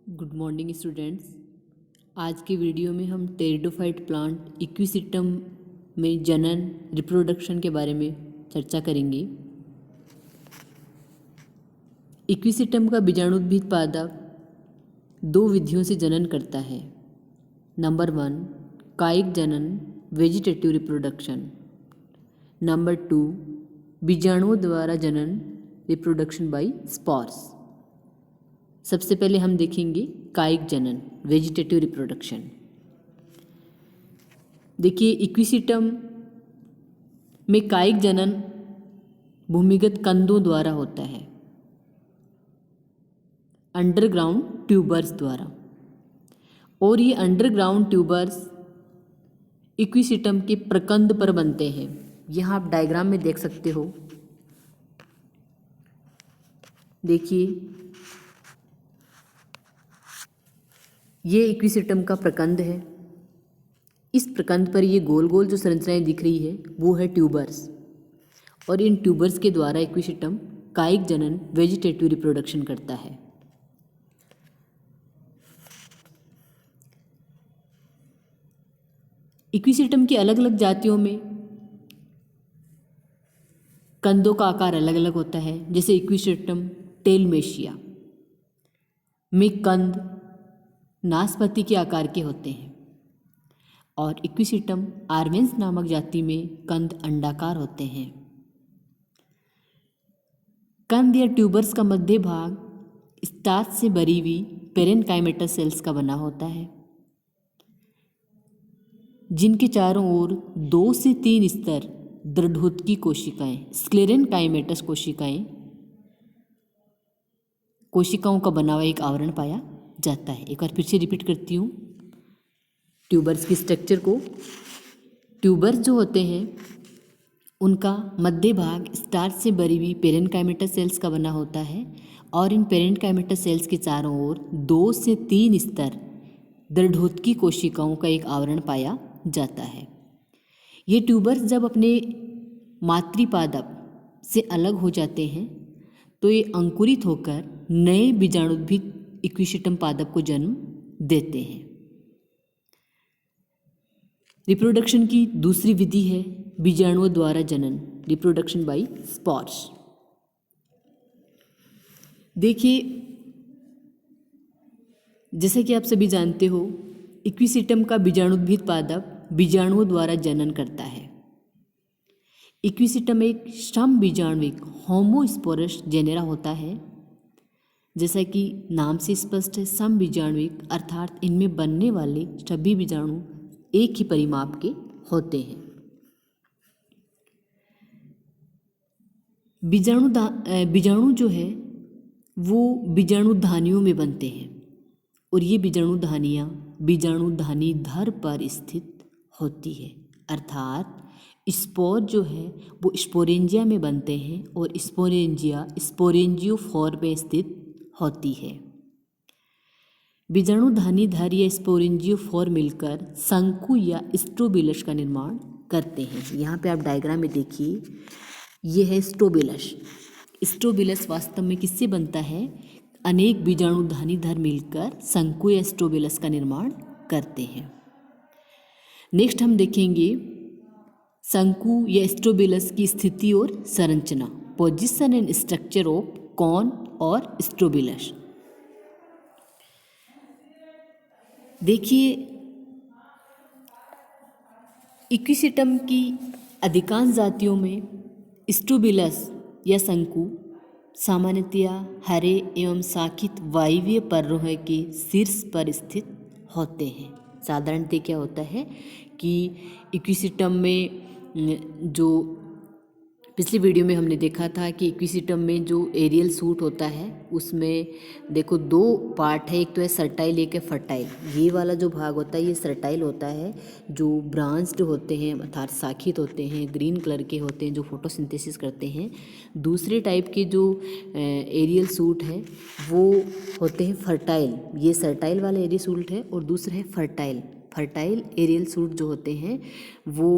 Good morning students. आज के video में हम टेरिडोफाइट प्लांट इक्विसिस्टम में जनन रिप्रोडक्शन के बारे में चर्चा करेंगे। इक्विसिस्टम का बीजाणुद्भिद पादप दो विधियों से जनन करता है। नंबर 1 कायिक जनन वेजिटेटिव रिप्रोडक्शन। नंबर 2 बीजाणुओं द्वारा जनन रिप्रोडक्शन बाय स्पॉर्स। सबसे पहले हम देखेंगे कायिक जनन वेजिटेटिव रिप्रोडक्शन। देखिए इक्विसिस्टम में कायिक जनन भूमिगत कंदों द्वारा होता है, अंडरग्राउंड ट्यूबर्स द्वारा। और ये अंडरग्राउंड ट्यूबर्स इक्विसिस्टम के प्रकंद पर बनते हैं। यहाँ आप डायग्राम में देख सकते हो। देखिए ये इक्विसिस्टम का प्रकंद है। इस प्रकंद पर ये गोल गोल जो संरचनाएं दिख रही है वो है ट्यूबर्स, और इन ट्यूबर्स के द्वारा इक्विसिस्टम कायिक जनन वेजिटेटिव रिप्रोडक्शन करता है। इक्विसिस्टम की अलग अलग जातियों में कंदों का आकार अलग अलग होता है। जैसे इक्विसिस्टम टेलमेशिया में कंद नाशपाती के आकार के होते हैं, और इक्विसिस्टम आर्वेंस नामक जाति में कंद अंडाकार होते हैं। कंद या ट्यूबर्स का मध्य भाग स्टार्च से भरी हुई पेरेनकाइमेटा सेल्स का बना होता है, जिनके चारों ओर 2 से 3 स्तर दृढ़ोत्की कोशिकाएं स्क्लेरेनकाइमेटस कोशिकाओं का बना हुआ एक आवरण पाया जाता है। एक बार फिर से रिपीट करती हूँ ट्यूबर्स की स्ट्रक्चर को। ट्यूबर्स जो होते हैं उनका मध्य भाग स्टार्च से भरी हुई पेरेनकाइमेटा सेल्स का बना होता है, और इन पेरेनकाइमेटा सेल्स के चारों ओर 2 से 3 स्तर दृढ़ोत्की कोशिकाओं का एक आवरण पाया जाता है। ये ट्यूबर्स जब अपने मातृपादप से अलग हो जाते हैं तो ये अंकुरित होकर नए बीजाणुद्भिद इक्विसिस्टम पादप को जन्म देते हैं। रिप्रोडक्शन की दूसरी विधि है बीजाणुओं द्वारा जनन रिप्रोडक्शन बाय स्पॉर्स। देखिए जैसे कि आप सभी जानते हो इक्विसिस्टम का बीजाणुद्भिद पादप बीजाणुओं द्वारा जनन करता है। इक्विसिस्टम एक समबीजाण्विक होमोस्पोरस जेनेरा होता है। जैसा कि नाम से स्पष्ट है, समबीजाण्विक अर्थात इनमें बनने वाले सभी बीजाणु एक ही परिमाप के होते हैं। बीजाणु जो है वो बीजाणुधानियों में बनते हैं, और ये बीजाणुधानियाँ बीजाणुधानी धर पर स्थित होती है। अर्थात स्पोर जो है वो स्पोरेंजिया में बनते हैं, और स्पोरेंजिया स्पोरेंजियोफोर में स्थित होती है। बीजाणुधानी धर या स्पोरेंजियोफोर मिलकर शंकु या स्ट्रोबिलस का निर्माण करते हैं। यहाँ पे आप डायग्राम में देखिए, ये है स्ट्रोबिलस। स्ट्रोबिलस वास्तव में किससे बनता है? अनेक बीजाणुधानी धर मिलकर शंकु या स्ट्रोबिलस का निर्माण करते हैं। नेक्स्ट हम देखेंगे शंकु या स्ट्रोबिलस की स्थिति और संरचना, position and structure of cone और स्ट्रोबिलस। देखिए इक्विसिस्टम की अधिकांश जातियों में स्ट्रोबिलस या शंकु सामान्यतया हरे एवं शाखित वायवीय पर्णों के शीर्ष पर स्थित होते हैं। साधारणतः क्या होता है कि इक्विसिस्टम में जो पिछली वीडियो में हमने देखा था कि इक्विसिस्टम में जो एरियल सूट होता है उसमें देखो 2 पार्ट है, एक तो है सर्टाइल, एक है फर्टाइल। ये वाला जो भाग होता है ये सर्टाइल होता है, जो ब्रांच्ड होते हैं अर्थात शाखित होते हैं, ग्रीन कलर के होते हैं, जो फोटोसिंथेसिस करते हैं। दूसरे टाइप के जो एरियल सूट है वो होते हैं फर्टाइल। ये सर्टाइल वाला एरियल सूट है, और दूसरा है फर्टाइल एरियल सूट जो होते हैं वो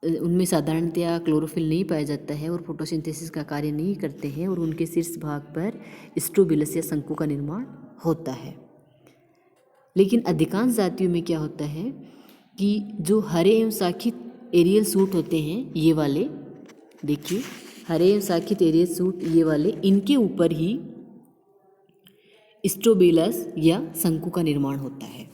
उनमें साधारणतया क्लोरोफिल नहीं पाया जाता है और फोटोसिंथेसिस का कार्य नहीं करते हैं, और उनके शीर्ष भाग पर स्ट्रोबिलस या शंकु का निर्माण होता है। लेकिन अधिकांश जातियों में क्या होता है कि जो हरे एवं शाखित एरियल सूट होते हैं, ये वाले देखिए, हरे एवं शाखित एरियल सूट ये वाले, इनके ऊपर ही स्ट्रोबिलस या शंकु का निर्माण होता है,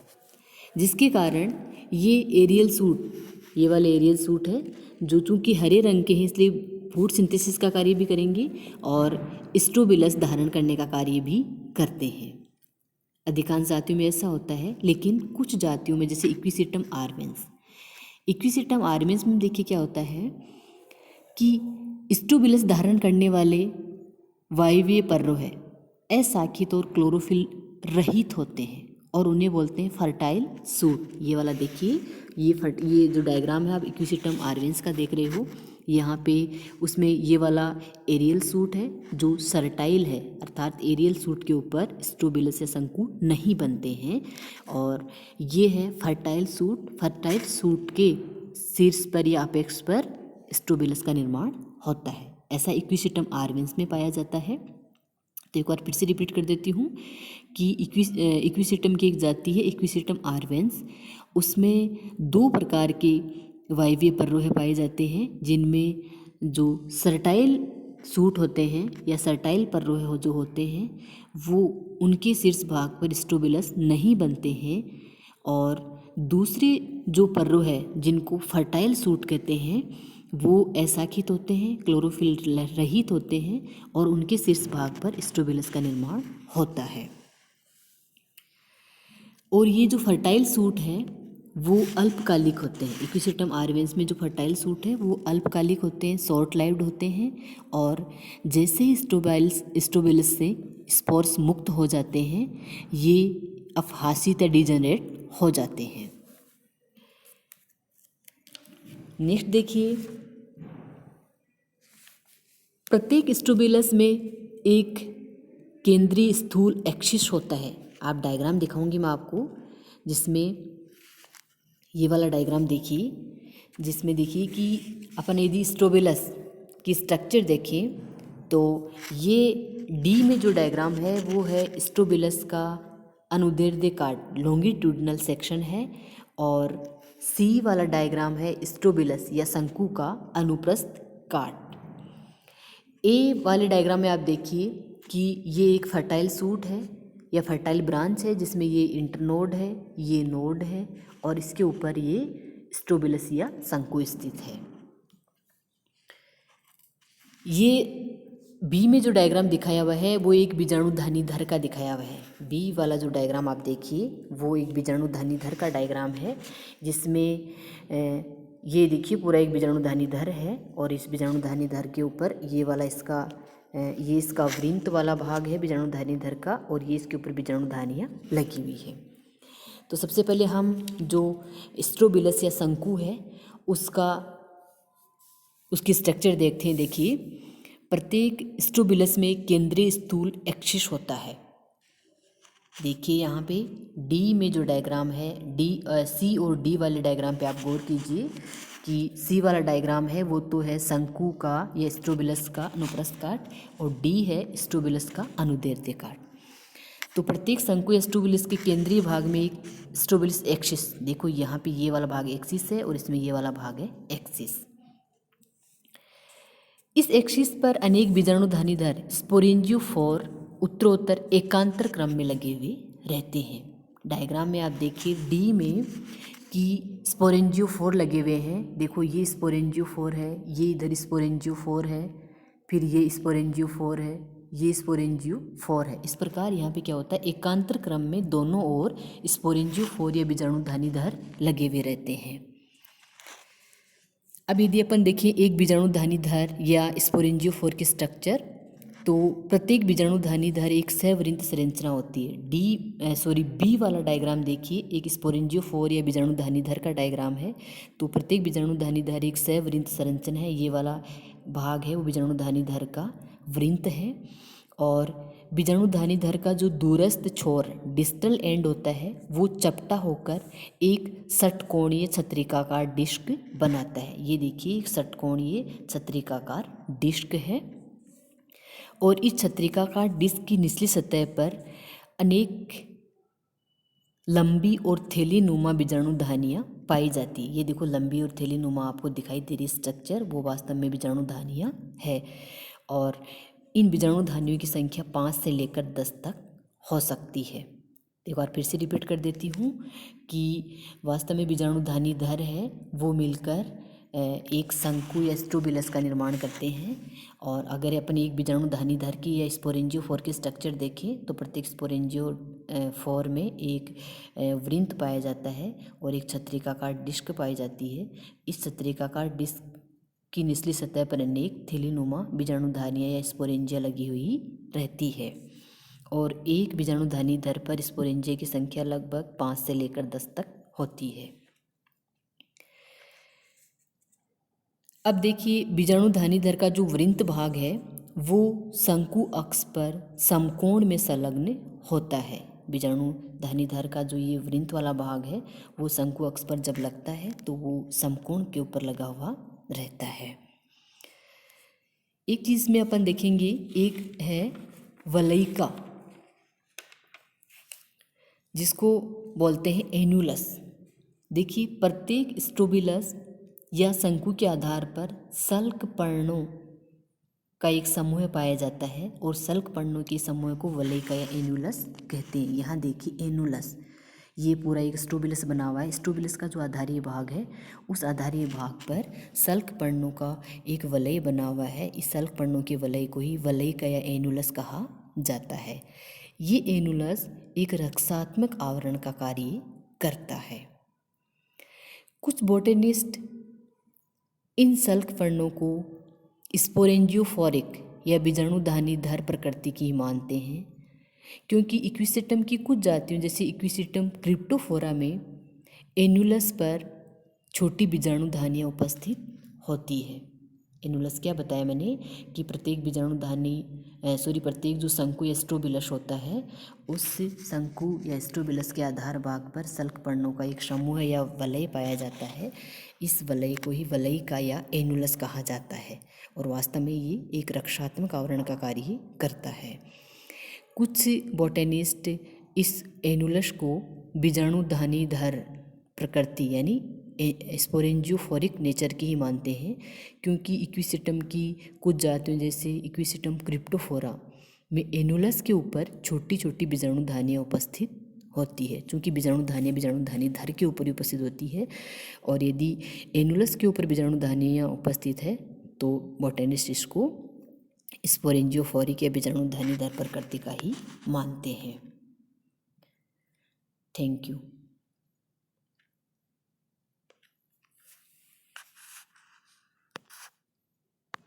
जिसके कारण ये एरियल सूट, ये वाले एरियल सूट है जो चूँकि हरे रंग के हैं इसलिए फूड सिंथेसिस का कार्य भी करेंगे और स्ट्रोबिलस धारण करने का कार्य भी करते हैं। अधिकांश जातियों में ऐसा होता है, लेकिन कुछ जातियों में जैसे इक्विसेटम आर्वेंस, इक्विसेटम आर्वेंस में देखिए क्या होता है कि स्ट्रोबिलस धारण करने वाले वायवीय पर्रो है अशाखित और क्लोरोफिल रहित होते हैं और उन्हें बोलते हैं फर्टाइल सूट। ये वाला देखिए, ये जो डायग्राम है आप इक्विसेटम आर्वेंस का देख रहे हो, यहाँ पे उसमें ये वाला एरियल सूट है जो सर्टाइल है, अर्थात एरियल सूट के ऊपर स्ट्रोबिलस या शंकु नहीं बनते हैं, और ये है फर्टाइल सूट। फर्टाइल सूट के शीर्ष पर या अपेक्स पर स्ट्रोबिलस का निर्माण होता है। ऐसा इक्विसेटम आर्वेंस में पाया जाता है। तो एक बार फिर से रिपीट कर देती हूँ कि इक्विसेटम की एक जाति है इक्विसेटम आर्वेंस, उसमें 2 प्रकार के वायवीय पर्रोहे पाए जाते हैं, जिनमें जो सर्टाइल सूट होते हैं या सर्टाइल पर्रोहे जो होते हैं वो उनके शीर्ष भाग पर स्ट्रोबिलस नहीं बनते हैं, और दूसरे जो पर्रो है जिनको फर्टाइल सूट कहते हैं वो अशाखित होते हैं, क्लोरोफिल रहित होते हैं और उनके शीर्ष भाग पर स्ट्रोबिलस का निर्माण होता है। और ये जो फर्टाइल सूट है वो अल्पकालिक होते हैं। इक्विसेटम आर्वेंस में जो फर्टाइल सूट है वो अल्पकालिक होते हैं, शॉर्ट लाइव्ड होते हैं, और जैसे ही स्ट्रोबिलस से स्पोर्स मुक्त हो जाते हैं ये अपहासित या डिजेनरेट हो जाते हैं। नेक्स्ट देखिए, प्रत्येक स्ट्रोबिलस में एक केंद्रीय स्थूल एक्सिस होता है। आप डायग्राम दिखाऊंगी मैं आपको, जिसमें ये वाला डायग्राम देखिए, जिसमें देखिए कि अपन यदि स्ट्रोबिलस की स्ट्रक्चर देखें तो ये डी में जो डायग्राम है वो है स्ट्रोबिलस का अनुदैर्ध्य काट, लॉन्गिट्यूडिनल सेक्शन है, और सी वाला डायग्राम है स्ट्रोबिलस या शंकु का अनुप्रस्थ काट। ए वाले डायग्राम में आप देखिए कि ये एक फर्टाइल सूट है या फर्टाइल ब्रांच है, जिसमें ये इंटरनोड है, ये नोड है, और इसके ऊपर ये स्ट्रोबिलस या शंकु स्थित है। ये बी में जो डायग्राम दिखाया हुआ है वो एक बीजाणुधानीधर का दिखाया हुआ है। बी वाला जो डायग्राम आप देखिए वो एक बीजाणुधानीधर का डायग्राम है, जिसमें ये देखिए पूरा एक बीजाणुधानीधर है, और इस बीजाणुधानीधर के ऊपर ये वाला ये इसका वृंत वाला भाग है बीजाणुधानीधर का, और ये इसके ऊपर बीजाणुधानियाँ लगी हुई है। तो सबसे पहले हम जो स्ट्रोबिलस या शंकु है उसकी स्ट्रक्चर देखते हैं। देखिए, प्रत्येक स्ट्रोबिलस में केंद्रीय स्थूल एक्सिस होता है। देखिए यहाँ पे डी में जो डायग्राम है, सी और डी वाले डायग्राम पे आप गौर कीजिए कि सी वाला डायग्राम है वो तो है शंकु का या स्ट्रोबिलस का अनुप्रस्थ काट, और डी है स्ट्रोबिलस का अनुदैर्ध्य काट। तो प्रत्येक शंकु या स्ट्रोबिलस के केंद्रीय भाग में एक स्ट्रोबिलस एक्सिस, देखो यहाँ पे ये वाला भाग एक्सिस है और इसमें ये वाला भाग है एक्सिस। इस एक्सिस पर अनेक बीजाणुधानीधर स्पोरेंजियोफोर उत्तरोत्तर एकांतर क्रम में लगे हुए रहते हैं। डायग्राम में आप देखिए डी में कि स्पोरेंजियोफोर लगे हुए हैं। देखो ये स्पोरेंजियोफोर है, ये इधर स्पोरेंजियोफोर है, फिर ये स्पोरेंजियोफोर है, ये स्पोरेंजियोफोर है। इस प्रकार यहाँ पे क्या होता है, एकांतर क्रम में दोनों ओर स्पोरेंजियोफोर या बीजाणुधानीधर लगे हुए रहते हैं। अब यदि अपन देखें एक बीजाणुधानीधर या स्पोरेंजियोफोर की स्ट्रक्चर, तो प्रत्येक बीजाणुधानीधर एक सवृंत संरचना होती है। बी वाला डायग्राम देखिए, एक स्पोरेंजियोफोर या बीजाणुधानीधर का डायग्राम है। तो प्रत्येक बीजाणुधानीधर एक सवृंत संरचना है। ये वाला भाग है वो बीजाणुधानीधर का वृंत है, और बीजाणुधानीधर का जो दूरस्थ छोर डिस्टल एंड होता है वो चपटा होकर एक षटकोणीय छत्रिकाकार डिस्क बनाता है। ये देखिए एक षटकोणीय छत्रिकाकार डिस्क है, और इस छत्रिकाकार डिस्क की निचली सतह पर अनेक लंबी और थैलीनुमा बीजाणुधानियाँ पाई जाती है। ये देखो लंबी और थैलीनुमा आपको दिखाई दे रही स्ट्रक्चर, वो वास्तव में बीजाणुधानियाँ है। और इन बीजाणुधानियों की संख्या 5 से लेकर 10 तक हो सकती है। एक बार फिर से रिपीट कर देती हूँ कि वास्तव में बीजाणुधानी धर है वो मिलकर एक शंकु या स्ट्रोबिलस का निर्माण करते हैं। और अगर अपन एक बीजाणुधानी धर की या स्पोरेंजियोफोर की स्ट्रक्चर देखें तो प्रत्येक स्पोरेंजियोफोर में एक वृंत पाया जाता है और एक छत्रिकाकार डिस्क पाई जाती है। इस छत्रिकाकार डिस्क की निचली सतह पर अनेक थैलीनुमा बीजाणुधानियाँ या स्पोरेंजिया लगी हुई रहती है। और एक बीजाणुधानी धर पर स्पोरेंजिया की संख्या लगभग 5 से लेकर 10 तक होती है। अब देखिए बीजाणुधानी धर का जो वृंत भाग है वो शंकु अक्ष पर समकोण में संलग्न होता है। बीजाणुधानी धर का जो ये वृंत वाला भाग है वो शंकु अक्ष पर जब लगता है तो वो समकोण के ऊपर लगा हुआ रहता है। एक चीज़ में अपन देखेंगे, एक है वलयिका जिसको बोलते हैं एन्युलस। देखिए प्रत्येक स्ट्रोबिलस या शंकु के आधार पर सल्क पर्णों का एक समूह पाया जाता है और सल्क पर्णों के समूह को वलयिका या एन्युलस कहते हैं। यहाँ देखिए एन्युलस, ये पूरा एक स्ट्रोबिलस बना हुआ है। स्ट्रोबिलस का जो आधारीय भाग है उस आधारीय भाग पर सल्क पर्णों का एक वलय बना हुआ है। इस सल्क पर्णों के वलय को ही वलयिका या एन्युलस कहा जाता है। ये एन्युलस एक रक्षात्मक आवरण का कार्य करता है। कुछ बोटेनिस्ट इन सल्क पर्णों को स्पोरेंजियोफोरिक या बीजाणुधानी धर प्रकृति की मानते हैं, क्योंकि इक्विसेटम की कुछ जातियों जैसे इक्विसेटम क्रिप्टोफोरा में एन्युलस पर छोटी बीजाणुधानियाँ उपस्थित होती है। एन्युलस क्या बताया मैंने कि प्रत्येक जो शंकु या स्ट्रोबिलस होता है उस शंकु या स्ट्रोबिलस के आधार भाग पर सल्क पर्णों का एक समूह या वलय पाया जाता है। इस वलय को ही वलयिका या एन्युलस कहा जाता है और वास्तव में ये एक रक्षात्मक आवरण का कार्य करता है। कुछ बोटेनिस्ट इस एन्युलस को बीजाणुधानी धर प्रकृति यानी स्पोरेंजियोफोरिक नेचर की ही मानते हैं, क्योंकि इक्विसेटम की कुछ जातियों जैसे इक्विसेटम क्रिप्टोफोरा में एन्युलस के ऊपर छोटी छोटी बीजाणुधानियाँ उपस्थित होती है। चूँकि बीजाणुधानी धर के ऊपर उपस्थित होती है और यदि एन्युलस के ऊपर बीजाणुधानियाँ उपस्थित है तो बोटेनिस्ट इसको स्पोरेंजियोफोरिक या बीजाणुधानी धर प्रकृति का ही मानते हैं। Thank you.